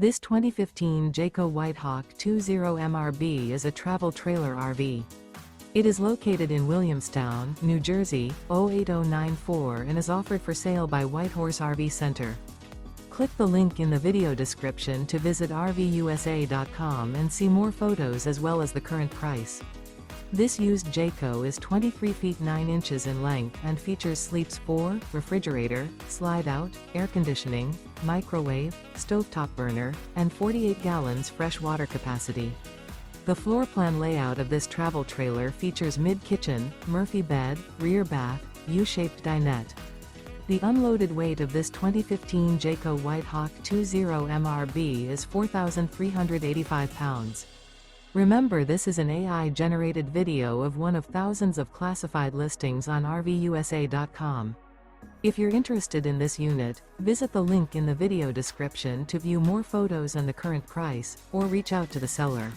This 2015 Jayco White Hawk 20MRB is a travel trailer RV. It is located in Williamstown, New Jersey, 08094 and is offered for sale by Whitehorse RV Center. Click the link in the video description to visit RVUSA.com and see more photos as well as the current price. This used Jayco is 23 feet 9 inches in length and features sleeps 4, refrigerator, slide-out, air conditioning, microwave, stovetop burner, and 48 gallons fresh water capacity. The floor plan layout of this travel trailer features mid-kitchen, Murphy bed, rear bath, U-shaped dinette. The unloaded weight of this 2015 Jayco White Hawk 20MRB is 4,385 pounds. Remember, this is an AI-generated video of one of thousands of classified listings on RVUSA.com. If you're interested in this unit, visit the link in the video description to view more photos and the current price, or reach out to the seller.